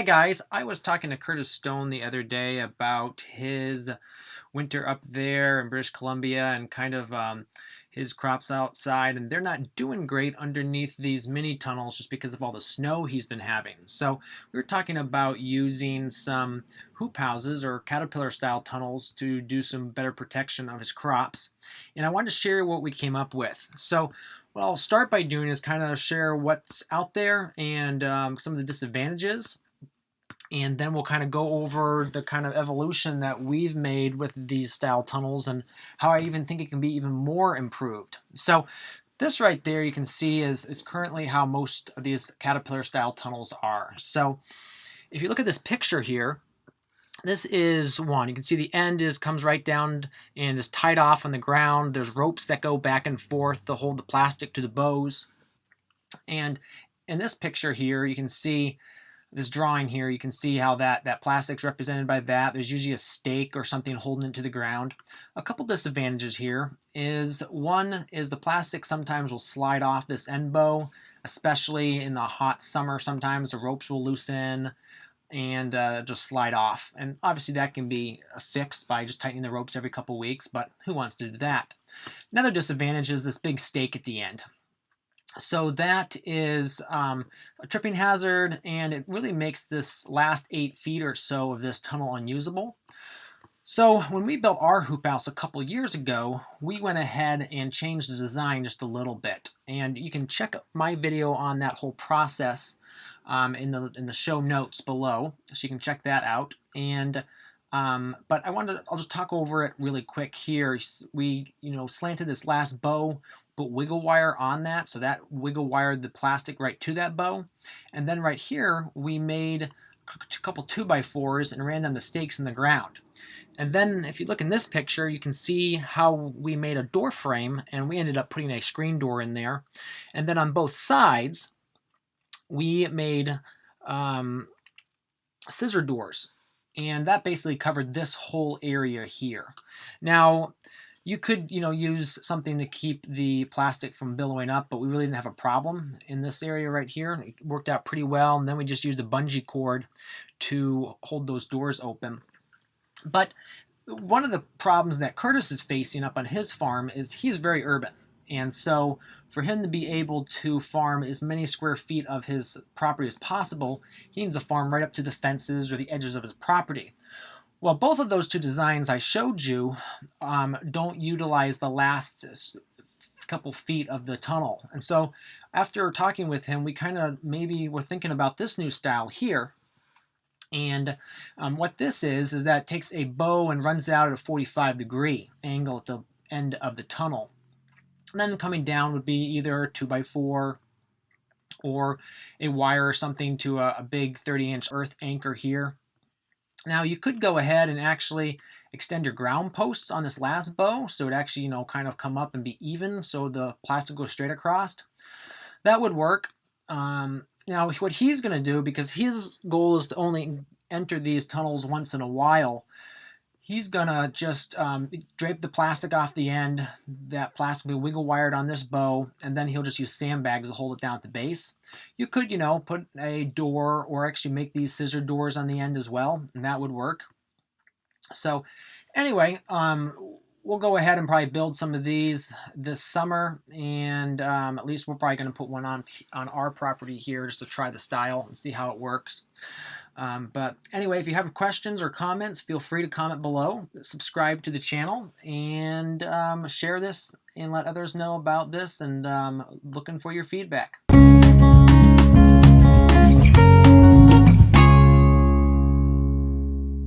Hi guys, I was talking to Curtis Stone the other day about his winter up there in British Columbia and kind of his crops outside, and they're not doing great underneath these mini tunnels just because of all the snow he's been having. So we were talking about using some hoop houses or caterpillar style tunnels to do some better protection of his crops, and I wanted to share what we came up with. So what I'll start by doing is kind of share what's out there and some of the disadvantages, and then we'll kind of go over the kind of evolution that we've made with these style tunnels and how I even think it can be even more improved. So this right there you can see is currently how most of these caterpillar style tunnels are. So if you look at this picture here, this is one. You can see the end comes right down and is tied off on the ground. There's ropes that go back and forth to hold the plastic to the bows. And in this picture here, you can see this drawing here, you can see how that plastic's represented by that. There's usually a stake or something holding it to the ground. A couple disadvantages here is, one is the plastic sometimes will slide off this end bow, especially in the hot summer. Sometimes the ropes will loosen and just slide off. And obviously that can be fixed by just tightening the ropes every couple weeks, but who wants to do that? Another disadvantage is this big stake at the end. So that is a tripping hazard, and it really makes this last 8 feet or so of this tunnel unusable. So when we built our hoop house a couple years ago, we went ahead and changed the design just a little bit. And you can check my video on that whole process in the show notes below, so you can check that out. And but I'll just talk over it really quick here. We slanted this last bow, put wiggle wire on that, so that wiggle wired the plastic right to that bow. And then right here we made a couple 2x4s and ran down the stakes in the ground. And then if you look in this picture, you can see how we made a door frame, and we ended up putting a screen door in there. And then on both sides we made scissor doors, and that basically covered this whole area here. Now you could use something to keep the plastic from billowing up, but we really didn't have a problem in this area right here. It worked out pretty well, and then we just used a bungee cord to hold those doors open. But one of the problems that Curtis is facing up on his farm is he's very urban, and so for him to be able to farm as many square feet of his property as possible, he needs to farm right up to the fences or the edges of his property. Well, both of those two designs I showed you don't utilize the last couple feet of the tunnel. And so after talking with him, we kind of maybe were thinking about this new style here. And what this is that it takes a bow and runs out at a 45-degree angle at the end of the tunnel. And then coming down would be either a 2x4 or a wire or something to a big 30-inch earth anchor here. Now you could go ahead and actually extend your ground posts on this last bow, so it actually kind of come up and be even, so the plastic goes straight across. That would work. Now what he's going to do, because his goal is to only enter these tunnels once in a while, he's going to just drape the plastic off the end. That plastic will be wiggle wired on this bow, and then he'll just use sandbags to hold it down at the base. You could, put a door or actually make these scissor doors on the end as well, and that would work. So anyway, we'll go ahead and probably build some of these this summer, and at least we're probably going to put one on our property here just to try the style and see how it works. But anyway, if you have questions or comments, feel free to comment below, subscribe to the channel, and share this and let others know about this, and looking for your feedback.